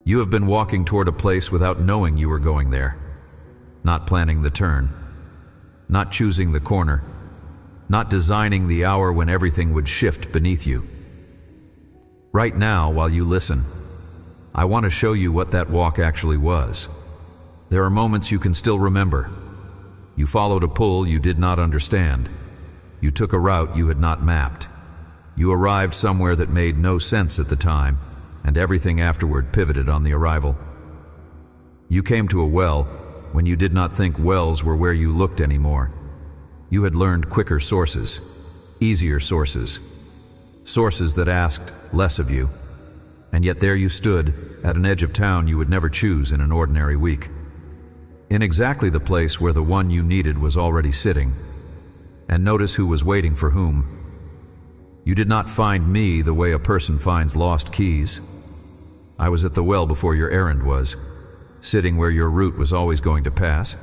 You have been walking toward a place without knowing you were going there, not planning the turn, not choosing the corner, not designing the hour when everything would shift beneath you. Right now, while you listen, I want to show you what that walk actually was. There are moments you can still remember. You followed a pull you did not understand. You took a route you had not mapped. You arrived somewhere that made no sense at the time, and everything afterward pivoted on the arrival. You came to a well when you did not think wells were where you looked anymore. You had learned quicker sources, easier sources, sources that asked less of you. And yet there you stood at an edge of town you would never choose in an ordinary week. In exactly the place where the one you needed was already sitting. And notice who was waiting for whom. You did not find me the way a person finds lost keys. I was at the well before your errand was, sitting where your route was always going to pass.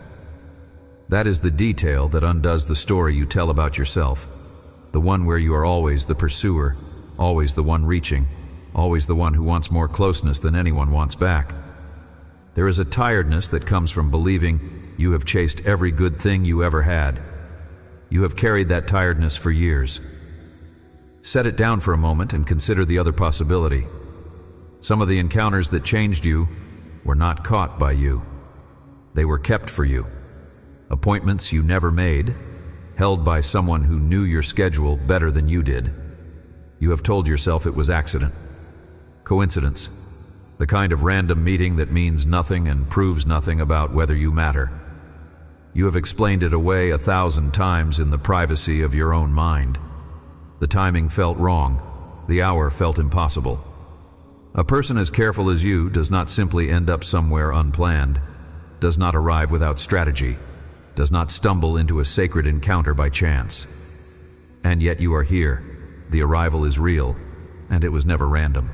That is the detail that undoes the story you tell about yourself, the one where you are always the pursuer, always the one reaching, always the one who wants more closeness than anyone wants back. There is a tiredness that comes from believing you have chased every good thing you ever had. You have carried that tiredness for years. Set it down for a moment and consider the other possibility. Some of the encounters that changed you were not caught by you. They were kept for you. Appointments you never made, held by someone who knew your schedule better than you did. You have told yourself it was accident, coincidence, the kind of random meeting that means nothing and proves nothing about whether you matter. You have explained it away 1,000 times in the privacy of your own mind. The timing felt wrong. The hour felt impossible. A person as careful as you does not simply end up somewhere unplanned, does not arrive without strategy, does not stumble into a sacred encounter by chance. And yet you are here. The arrival is real, and it was never random.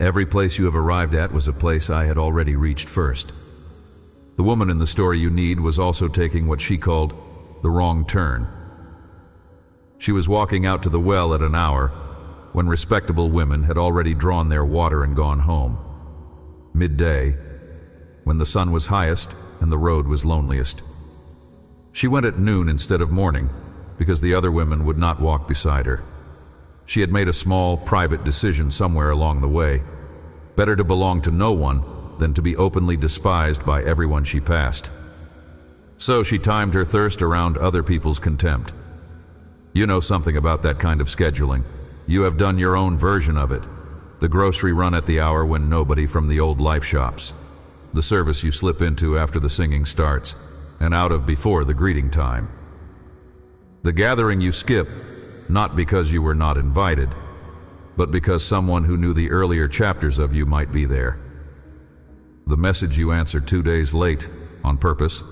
Every place you have arrived at was a place I had already reached first. The woman in the story you need was also taking what she called the wrong turn. She was walking out to the well at an hour when respectable women had already drawn their water and gone home. Midday, when the sun was highest and the road was loneliest. She went at noon instead of morning because the other women would not walk beside her. She had made a small, private decision somewhere along the way. Better to belong to no one than to be openly despised by everyone she passed. So she timed her thirst around other people's contempt. You know something about that kind of scheduling. You have done your own version of it. The grocery run at the hour when nobody from the old life shops. The service you slip into after the singing starts, and out of before the greeting time. The gathering you skip, not because you were not invited, but because someone who knew the earlier chapters of you might be there. The message you answered 2 days late, on purpose,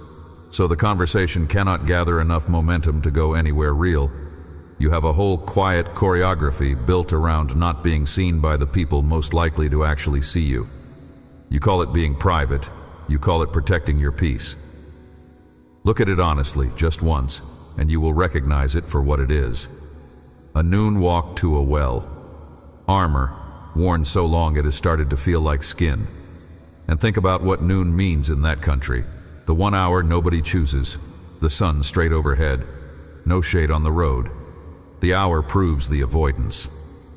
so the conversation cannot gather enough momentum to go anywhere real. You have a whole quiet choreography built around not being seen by the people most likely to actually see you. You call it being private. You call it protecting your peace. Look at it honestly, just once, and you will recognize it for what it is. A noon walk to a well. Armor, worn so long it has started to feel like skin. And think about what noon means in that country. The 1 hour nobody chooses. The sun straight overhead. No shade on the road. The hour proves the avoidance.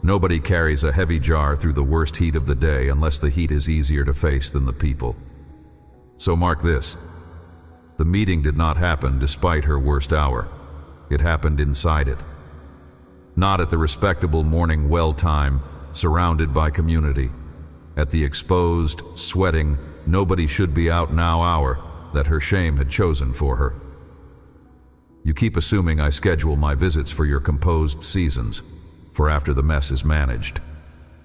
Nobody carries a heavy jar through the worst heat of the day unless the heat is easier to face than the people. So mark this. The meeting did not happen despite her worst hour. It happened inside it. Not at the respectable morning well time, surrounded by community. At the exposed, sweating, nobody should be out now hour that her shame had chosen for her. You keep assuming I schedule my visits for your composed seasons, for after the mess is managed.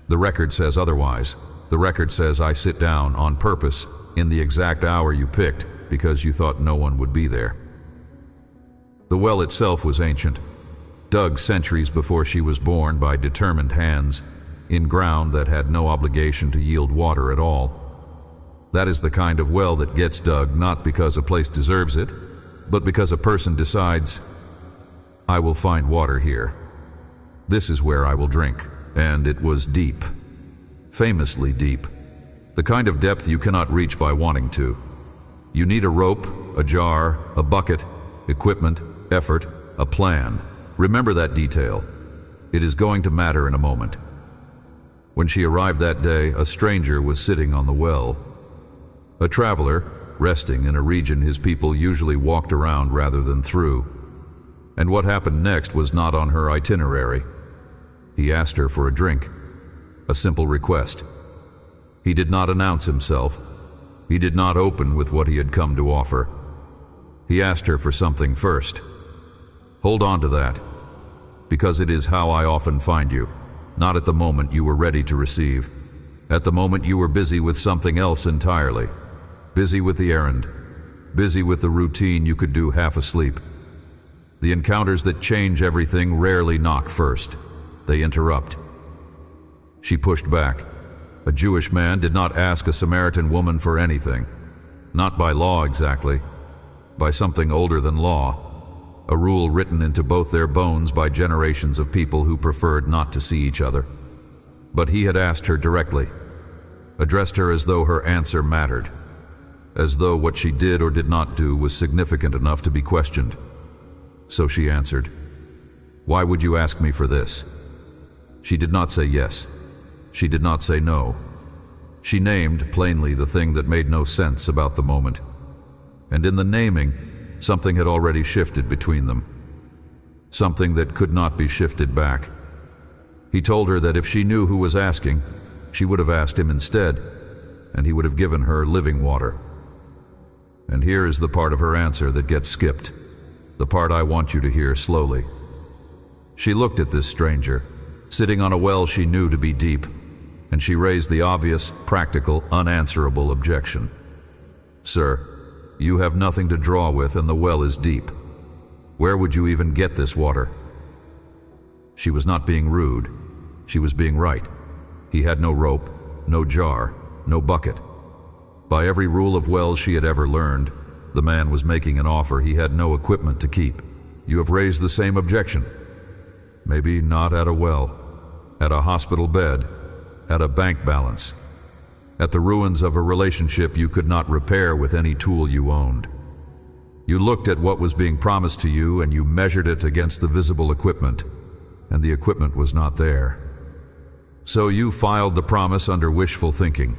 The record says otherwise. The record says I sit down on purpose in the exact hour you picked because you thought no one would be there. The well itself was ancient, dug centuries before she was born by determined hands, in ground that had no obligation to yield water at all. That is the kind of well that gets dug not because a place deserves it, but because a person decides, I will find water here. This is where I will drink. And it was deep, famously deep. The kind of depth you cannot reach by wanting to. You need a rope, a jar, a bucket, equipment, effort, a plan. Remember that detail. It is going to matter in a moment. When she arrived that day, a stranger was sitting on the well. A traveler, resting in a region his people usually walked around rather than through. And what happened next was not on her itinerary. He asked her for a drink, a simple request. He did not announce himself. He did not open with what he had come to offer. He asked her for something first. Hold on to that, because it is how I often find you, not at the moment you were ready to receive. At the moment you were busy with something else entirely. Busy with the errand. Busy with the routine you could do half asleep. The encounters that change everything rarely knock first. They interrupt. She pushed back. A Jewish man did not ask a Samaritan woman for anything. Not by law exactly. By something older than law. A rule written into both their bones by generations of people who preferred not to see each other. But he had asked her directly. Addressed her as though her answer mattered. As though what she did or did not do was significant enough to be questioned. So she answered, "Why would you ask me for this?" She did not say yes. She did not say no. She named plainly the thing that made no sense about the moment. And in the naming, something had already shifted between them. Something that could not be shifted back. He told her that if she knew who was asking, she would have asked him instead, and he would have given her living water. And here is the part of her answer that gets skipped, the part I want you to hear slowly. She looked at this stranger, sitting on a well she knew to be deep, and she raised the obvious, practical, unanswerable objection. "Sir, you have nothing to draw with and the well is deep. Where would you even get this water?" She was not being rude. She was being right. He had no rope, no jar, no bucket. By every rule of wells she had ever learned, the man was making an offer he had no equipment to keep. You have raised the same objection. Maybe not at a well, at a hospital bed, at a bank balance, at the ruins of a relationship you could not repair with any tool you owned. You looked at what was being promised to you and you measured it against the visible equipment, and the equipment was not there. So you filed the promise under wishful thinking,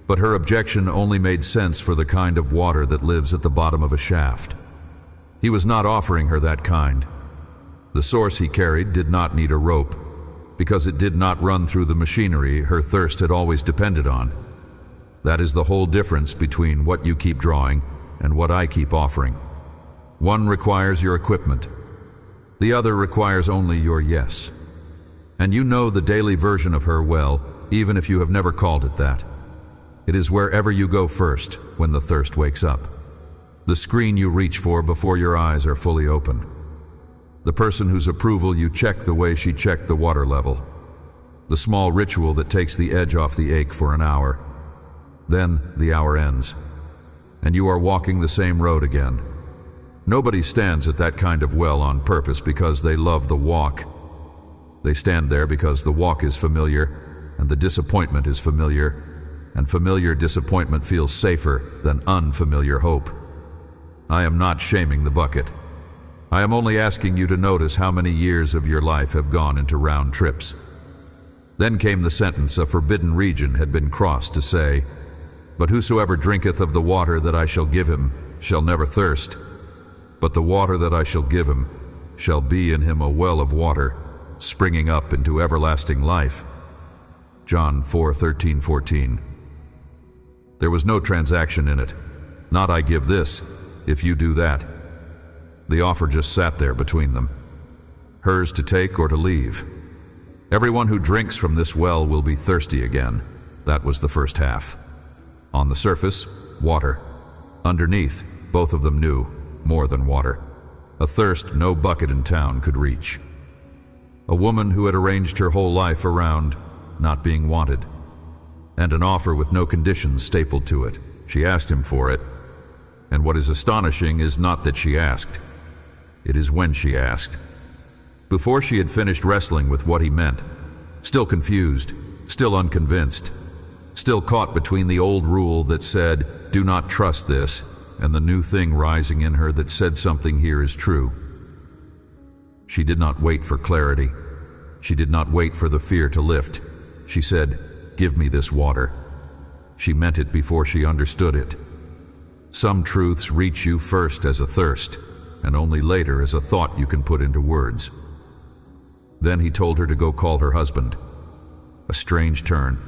but her objection only made sense for the kind of water that lives at the bottom of a shaft. He was not offering her that kind. The source he carried did not need a rope, because it did not run through the machinery her thirst had always depended on. That is the whole difference between what you keep drawing and what I keep offering. One requires your equipment. The other requires only your yes. And you know the daily version of her well, even if you have never called it that. It is wherever you go first when the thirst wakes up. The screen you reach for before your eyes are fully open. The person whose approval you check the way she checked the water level. The small ritual that takes the edge off the ache for an hour. Then the hour ends, and you are walking the same road again. Nobody stands at that kind of well on purpose because they love the walk. They stand there because the walk is familiar, and the disappointment is familiar, and familiar disappointment feels safer than unfamiliar hope. I am not shaming the bucket. I am only asking you to notice how many years of your life have gone into round trips. Then came the sentence a forbidden region had been crossed to say, "But whosoever drinketh of the water that I shall give him shall never thirst, but the water that I shall give him shall be in him a well of water, springing up into everlasting life." John 4:13-14. There was no transaction in it. Not "I give this, if you do that." The offer just sat there between them. Hers to take or to leave. Everyone who drinks from this well will be thirsty again. That was the first half. On the surface, water. Underneath, both of them knew, more than water. A thirst no bucket in town could reach. A woman who had arranged her whole life around not being wanted. And an offer with no conditions stapled to it. She asked him for it. And what is astonishing is not that she asked. It is when she asked. Before she had finished wrestling with what he meant, still confused, still unconvinced, still caught between the old rule that said, "Do not trust this," and the new thing rising in her that said something here is true. She did not wait for clarity. She did not wait for the fear to lift. She said, "Give me this water." She meant it before she understood it. Some truths reach you first as a thirst, and only later as a thought you can put into words. Then he told her to go call her husband. A strange turn,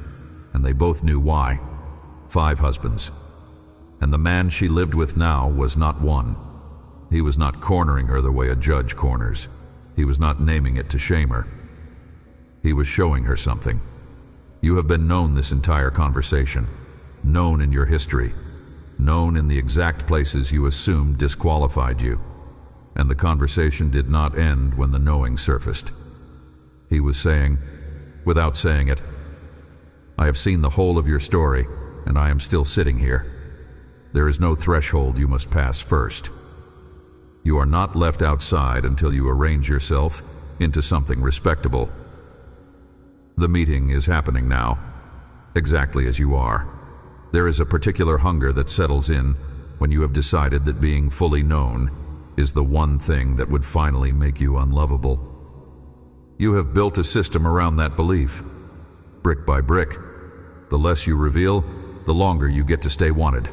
and they both knew why. 5 husbands. And the man she lived with now was not one. He was not cornering her the way a judge corners. He was not naming it to shame her. He was showing her something. You have been known this entire conversation, known in your history, known in the exact places you assumed disqualified you. And the conversation did not end when the knowing surfaced. He was saying, without saying it, "I have seen the whole of your story, and I am still sitting here. There is no threshold you must pass first. You are not left outside until you arrange yourself into something respectable. The meeting is happening now, exactly as you are. There is a particular hunger that settles in when you have decided that being fully known is the one thing that would finally make you unlovable. You have built a system around that belief, brick by brick. The less you reveal, the longer you get to stay wanted,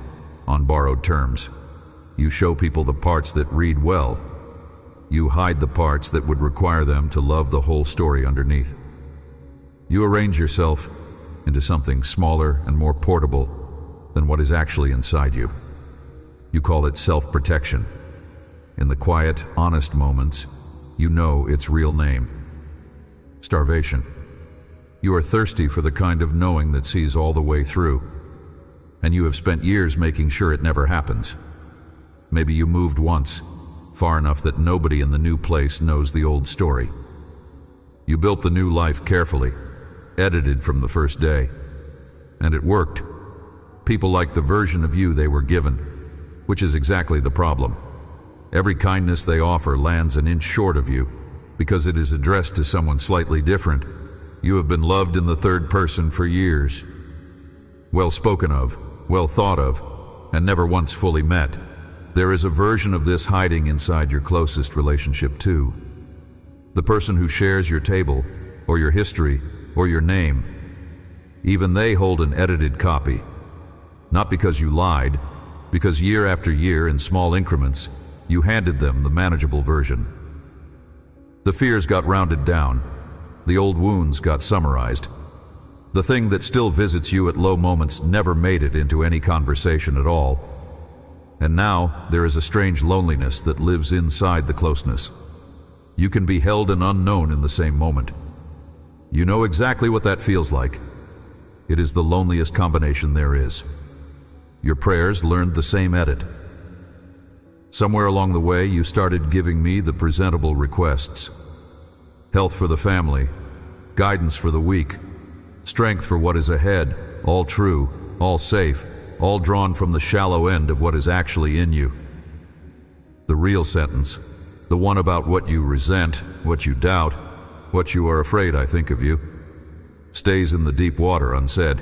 on borrowed terms. You show people the parts that read well. You hide the parts that would require them to love the whole story underneath. You arrange yourself into something smaller and more portable than what is actually inside you. You call it self-protection. In the quiet, honest moments, you know its real name. Starvation. You are thirsty for the kind of knowing that sees all the way through, and you have spent years making sure it never happens. Maybe you moved once, far enough that nobody in the new place knows the old story. You built the new life carefully, edited from the first day, and it worked. People liked the version of you they were given, which is exactly the problem. Every kindness they offer lands an inch short of you because it is addressed to someone slightly different. You have been loved in the third person for years, well spoken of, well thought of, and never once fully met. There is a version of this hiding inside your closest relationship too. The person who shares your table, or your history, or your name. Even they hold an edited copy. Not because you lied, because year after year in small increments, you handed them the manageable version. The fears got rounded down. The old wounds got summarized. The thing that still visits you at low moments never made it into any conversation at all. And now there is a strange loneliness that lives inside the closeness. You can be held and unknown in the same moment. You know exactly what that feels like. It is the loneliest combination there is. Your prayers learned the same edit. Somewhere along the way, you started giving me the presentable requests. Health for the family, guidance for the weak, strength for what is ahead, all true, all safe, all drawn from the shallow end of what is actually in you. The real sentence, the one about what you resent, what you doubt, what you are afraid I think of you, stays in the deep water unsaid,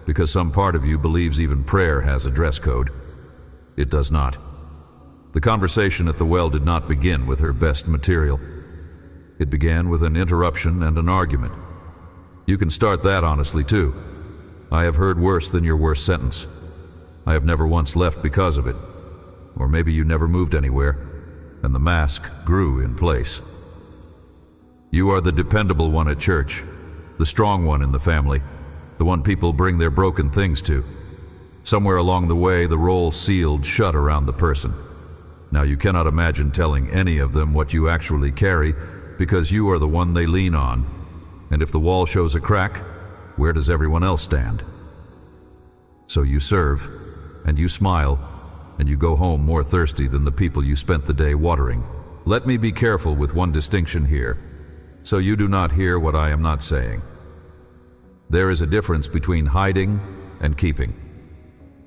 because some part of you believes even prayer has a dress code. It does not. The conversation at the well did not begin with her best material. It began with an interruption and an argument. You can start that honestly too. I have heard worse than your worst sentence. I have never once left because of it. Or maybe you never moved anywhere, and the mask grew in place. You are the dependable one at church, the strong one in the family, the one people bring their broken things to. Somewhere along the way, the role sealed shut around the person. Now you cannot imagine telling any of them what you actually carry because you are the one they lean on. And if the wall shows a crack, where does everyone else stand? So you serve, and you smile, and you go home more thirsty than the people you spent the day watering. Let me be careful with one distinction here, so you do not hear what I am not saying. There is a difference between hiding and keeping.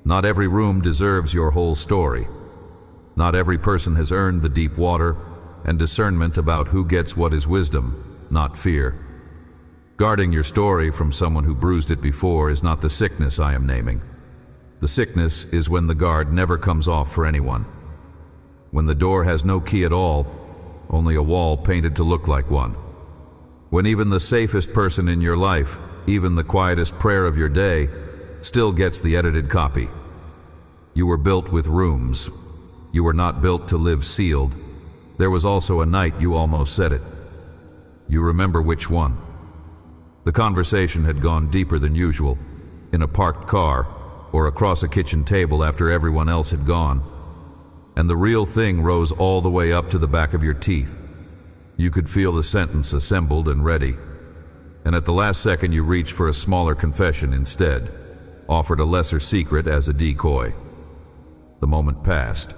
Not every room deserves your whole story. Not every person has earned the deep water and discernment about who gets what is wisdom, not fear. Guarding your story from someone who bruised it before is not the sickness I am naming. The sickness is when the guard never comes off for anyone. When the door has no key at all, only a wall painted to look like one. When even the safest person in your life, even the quietest prayer of your day, still gets the edited copy. You were built with rooms. You were not built to live sealed. There was also a night you almost said it. You remember which one. The conversation had gone deeper than usual, in a parked car or across a kitchen table after everyone else had gone, and the real thing rose all the way up to the back of your teeth. You could feel the sentence assembled and ready, and at the last second you reached for a smaller confession instead, offered a lesser secret as a decoy. The moment passed.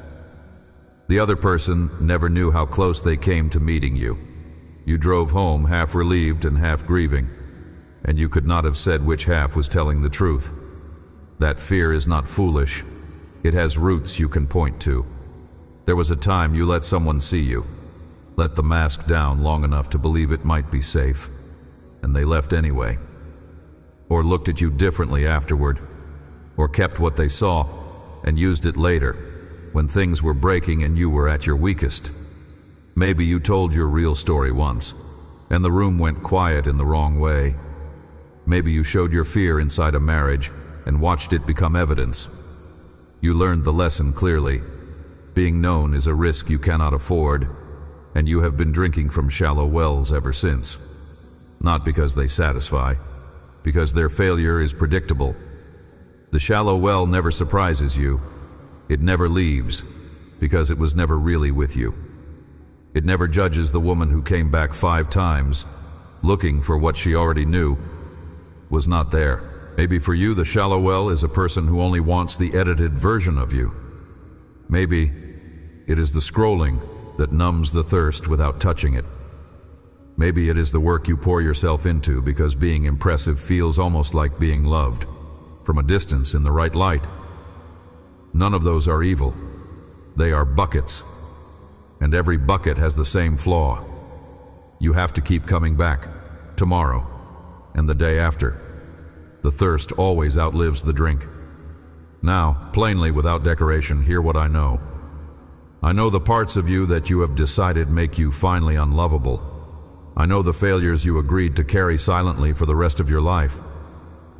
The other person never knew how close they came to meeting you. You drove home half relieved and half grieving, and you could not have said which half was telling the truth. That fear is not foolish. It has roots you can point to. There was a time you let someone see you, let the mask down long enough to believe it might be safe, and they left anyway. Or looked at you differently afterward, or kept what they saw and used it later, when things were breaking and you were at your weakest. Maybe you told your real story once, and the room went quiet in the wrong way. Maybe you showed your fear inside a marriage and watched it become evidence. You learned the lesson clearly. Being known is a risk you cannot afford, and you have been drinking from shallow wells ever since. Not because they satisfy, because their failure is predictable. The shallow well never surprises you. It never leaves, because it was never really with you. It never judges the woman who came back 5 times, looking for what she already knew was not there. Maybe for you the shallow well is a person who only wants the edited version of you. Maybe it is the scrolling that numbs the thirst without touching it. Maybe it is the work you pour yourself into because being impressive feels almost like being loved, from a distance in the right light. None of those are evil. They are buckets. And every bucket has the same flaw. You have to keep coming back, tomorrow, and the day after. The thirst always outlives the drink. Now, plainly without decoration, hear what I know. I know the parts of you that you have decided make you finally unlovable. I know the failures you agreed to carry silently for the rest of your life.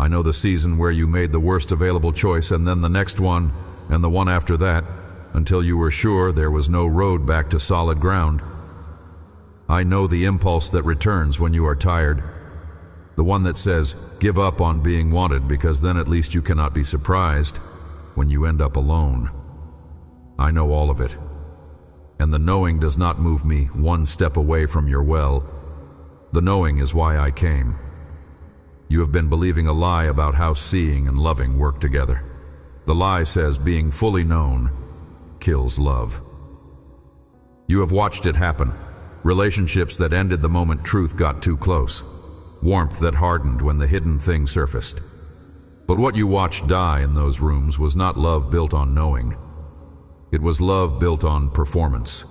I know the season where you made the worst available choice and then the next one and the one after that, until you were sure there was no road back to solid ground. I know the impulse that returns when you are tired. The one that says, give up on being wanted because then at least you cannot be surprised when you end up alone. I know all of it. And the knowing does not move me one step away from your well. The knowing is why I came. You have been believing a lie about how seeing and loving work together. The lie says being fully known kills love. You have watched it happen. Relationships that ended the moment truth got too close. Warmth that hardened when the hidden thing surfaced. But what you watched die in those rooms was not love built on knowing. It was love built on performance.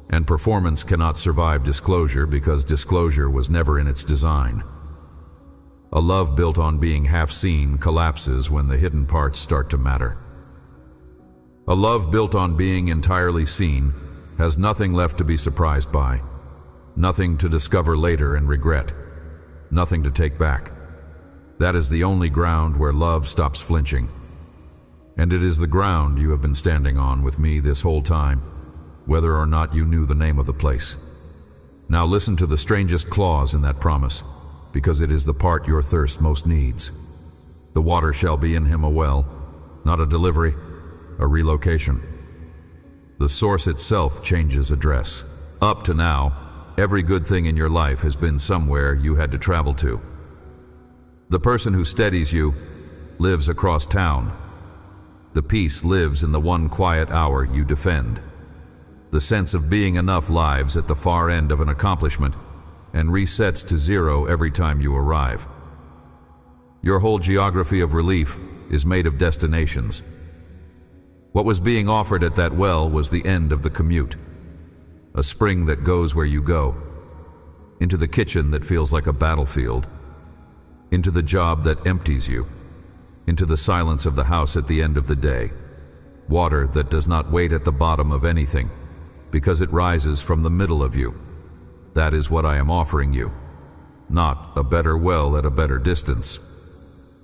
And performance cannot survive disclosure because disclosure was never in its design. A love built on being half seen collapses when the hidden parts start to matter. A love built on being entirely seen has nothing left to be surprised by, nothing to discover later and regret, nothing to take back. That is the only ground where love stops flinching. And it is the ground you have been standing on with me this whole time, whether or not you knew the name of the place. Now listen to the strangest clause in that promise, because it is the part your thirst most needs. The water shall be in him a well, not a delivery, a relocation. The source itself changes address. Up to now, every good thing in your life has been somewhere you had to travel to. The person who steadies you lives across town. The peace lives in the one quiet hour you defend. The sense of being enough lives at the far end of an accomplishment and resets to zero every time you arrive. Your whole geography of relief is made of destinations. What was being offered at that well was the end of the commute, a spring that goes where you go, into the kitchen that feels like a battlefield, into the job that empties you, into the silence of the house at the end of the day. Water that does not wait at the bottom of anything, because it rises from the middle of you. That is what I am offering you, not a better well at a better distance.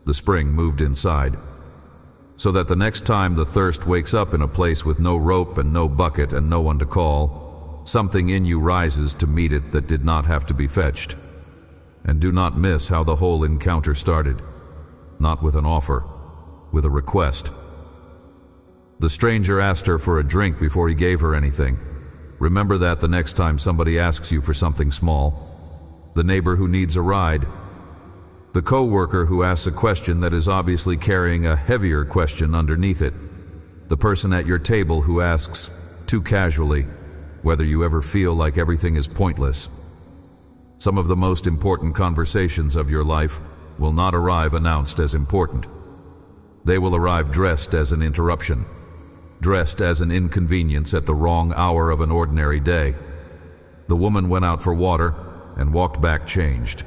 The spring moved inside, so that the next time the thirst wakes up in a place with no rope and no bucket and no one to call, something in you rises to meet it that did not have to be fetched. And do not miss how the whole encounter started, not with an offer, with a request. The stranger asked her for a drink before he gave her anything. Remember that the next time somebody asks you for something small. The neighbor who needs a ride. The co-worker who asks a question that is obviously carrying a heavier question underneath it. The person at your table who asks, too casually, whether you ever feel like everything is pointless. Some of the most important conversations of your life will not arrive announced as important. They will arrive dressed as an interruption, dressed as an inconvenience at the wrong hour of an ordinary day. The woman went out for water and walked back changed.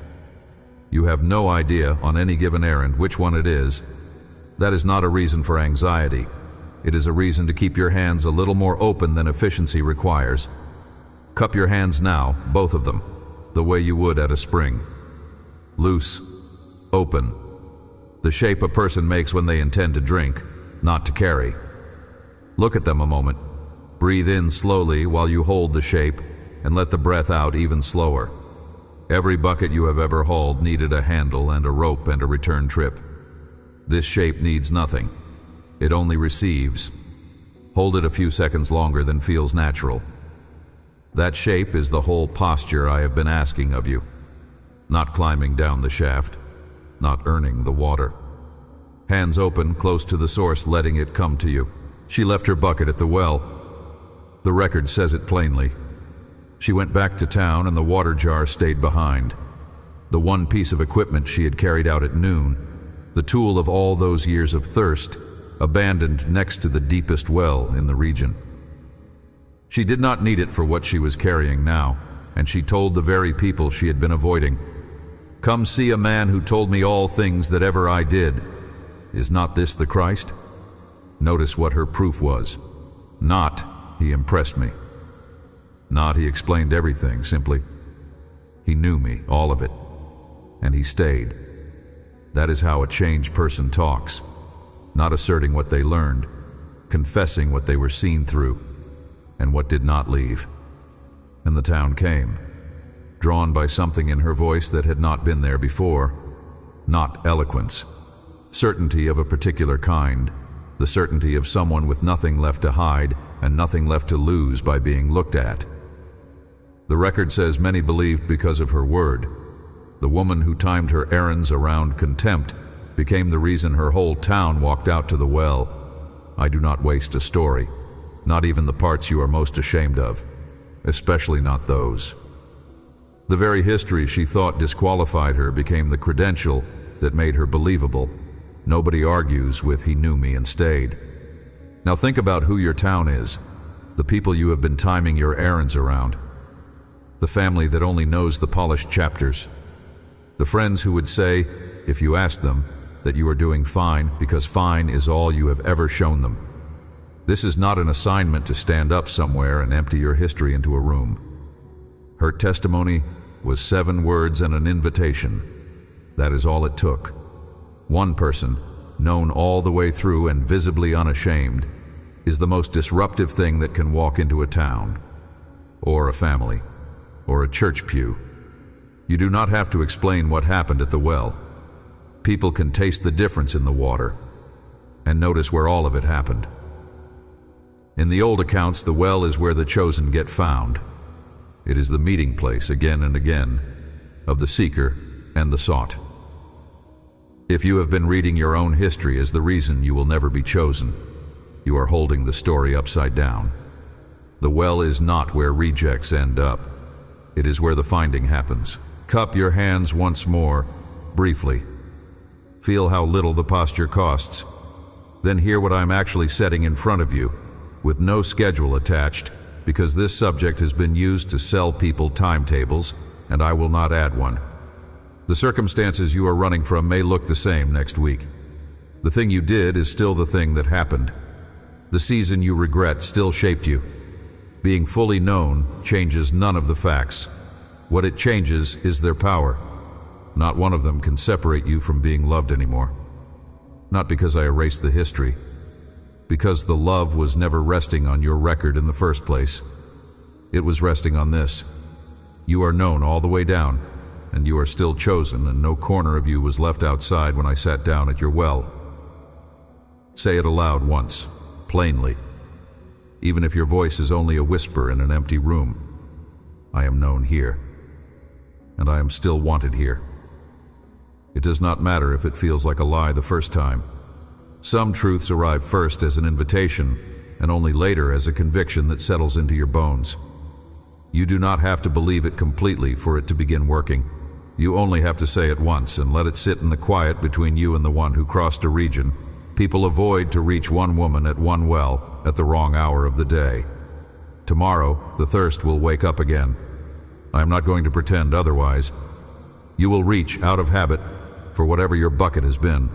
You have no idea on any given errand which one it is. That is not a reason for anxiety. It is a reason to keep your hands a little more open than efficiency requires. Cup your hands now, both of them, the way you would at a spring. Loose, open, the shape a person makes when they intend to drink, not to carry. Look at them a moment. Breathe in slowly while you hold the shape, and let the breath out even slower. Every bucket you have ever hauled needed a handle and a rope and a return trip. This shape needs nothing. It only receives. Hold it a few seconds longer than feels natural. That shape is the whole posture I have been asking of you. Not climbing down the shaft, not earning the water. Hands open, close to the source, letting it come to you. She left her bucket at the well. The record says it plainly. She went back to town and the water jar stayed behind. The one piece of equipment she had carried out at noon, the tool of all those years of thirst, abandoned next to the deepest well in the region. She did not need it for what she was carrying now, and she told the very people she had been avoiding, "Come see a man who told me all things that ever I did. Is not this the Christ?" Notice what her proof was. Not, he impressed me. Not, he explained everything, simply. He knew me, all of it. And he stayed. That is how a changed person talks. Not asserting what they learned, confessing what they were seen through, and what did not leave. And the town came, drawn by something in her voice that had not been there before. Not eloquence. Certainty of a particular kind. The certainty of someone with nothing left to hide and nothing left to lose by being looked at. The record says many believed because of her word. The woman who timed her errands around contempt became the reason her whole town walked out to the well. I do not waste a story, not even the parts you are most ashamed of, especially not those. The very history she thought disqualified her became the credential that made her believable. Nobody argues with "he knew me and stayed." Now think about who your town is, the people you have been timing your errands around, the family that only knows the polished chapters, the friends who would say, if you asked them, that you are doing fine because fine is all you have ever shown them. This is not an assignment to stand up somewhere and empty your history into a room. Her testimony was 7 words and an invitation. That is all it took. One person, known all the way through and visibly unashamed, is the most disruptive thing that can walk into a town, or a family, or a church pew. You do not have to explain what happened at the well. People can taste the difference in the water, and notice where all of it happened. In the old accounts, the well is where the chosen get found. It is the meeting place again and again of the seeker and the sought. If you have been reading your own history as the reason you will never be chosen, you are holding the story upside down. The well is not where rejects end up. It is where the finding happens. Cup your hands once more, briefly. Feel how little the posture costs. Then hear what I'm actually setting in front of you, with no schedule attached, because this subject has been used to sell people timetables, and I will not add one. The circumstances you are running from may look the same next week. The thing you did is still the thing that happened. The season you regret still shaped you. Being fully known changes none of the facts. What it changes is their power. Not one of them can separate you from being loved anymore. Not because I erased the history, because the love was never resting on your record in the first place. It was resting on this. You are known all the way down, and you are still chosen, and no corner of you was left outside when I sat down at your well. Say it aloud once, plainly. Even if your voice is only a whisper in an empty room, I am known here, and I am still wanted here. It does not matter if it feels like a lie the first time. Some truths arrive first as an invitation, and only later as a conviction that settles into your bones. You do not have to believe it completely for it to begin working. You only have to say it once and let it sit in the quiet between you and the one who crossed a region people avoid to reach one woman at one well at the wrong hour of the day. Tomorrow, the thirst will wake up again. I am not going to pretend otherwise. You will reach out of habit for whatever your bucket has been.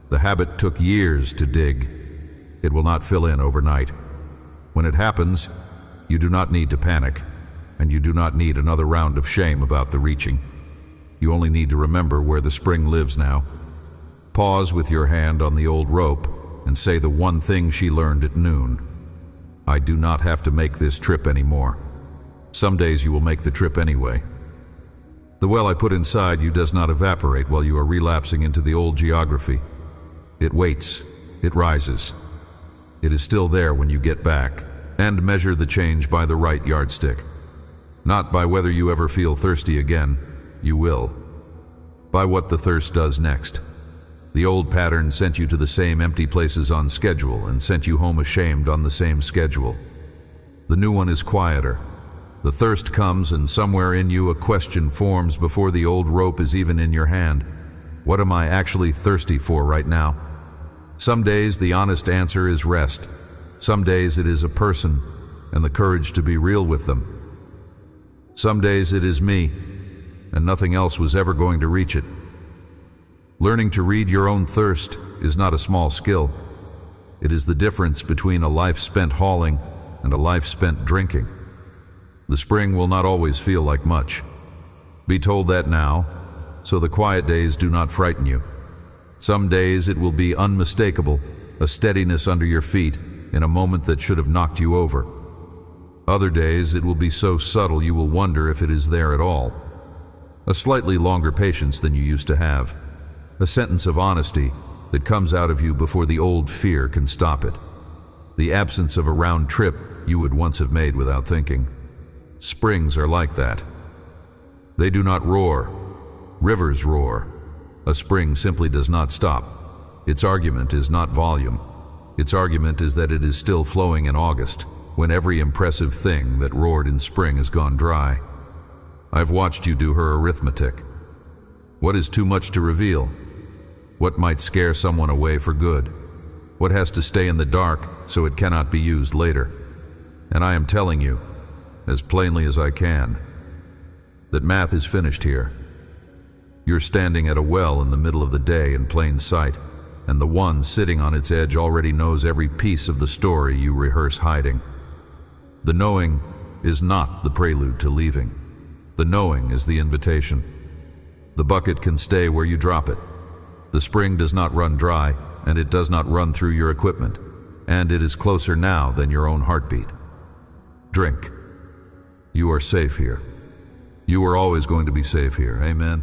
The habit took years to dig. It will not fill in overnight. When it happens, you do not need to panic, and you do not need another round of shame about the reaching. You only need to remember where the spring lives now. Pause with your hand on the old rope and say the one thing she learned at noon. I do not have to make this trip anymore. Some days you will make the trip anyway. The well I put inside you does not evaporate while you are relapsing into the old geography. It waits, it rises. It is still there when you get back, and measure the change by the right yardstick. Not by whether you ever feel thirsty again, you will. By what the thirst does next. The old pattern sent you to the same empty places on schedule and sent you home ashamed on the same schedule. The new one is quieter. The thirst comes, and somewhere in you a question forms before the old rope is even in your hand. What am I actually thirsty for right now? Some days the honest answer is rest. Some days it is a person and the courage to be real with them. Some days it is me, and nothing else was ever going to reach it. Learning to read your own thirst is not a small skill. It is the difference between a life spent hauling and a life spent drinking. The spring will not always feel like much. Be told that now, so the quiet days do not frighten you. Some days it will be unmistakable, a steadiness under your feet in a moment that should have knocked you over. Other days it will be so subtle you will wonder if it is there at all. A slightly longer patience than you used to have. A sentence of honesty that comes out of you before the old fear can stop it. The absence of a round trip you would once have made without thinking. Springs are like that. They do not roar. Rivers roar. A spring simply does not stop. Its argument is not volume. Its argument is that it is still flowing in August, when every impressive thing that roared in spring has gone dry. I've watched you do her arithmetic. What is too much to reveal? What might scare someone away for good? What has to stay in the dark so it cannot be used later? And I am telling you, as plainly as I can, that math is finished here. You're standing at a well in the middle of the day in plain sight, and the one sitting on its edge already knows every piece of the story you rehearse hiding. The knowing is not the prelude to leaving. The knowing is the invitation. The bucket can stay where you drop it. The spring does not run dry, and it does not run through your equipment, and it is closer now than your own heartbeat. Drink. You are safe here. You are always going to be safe here. Amen.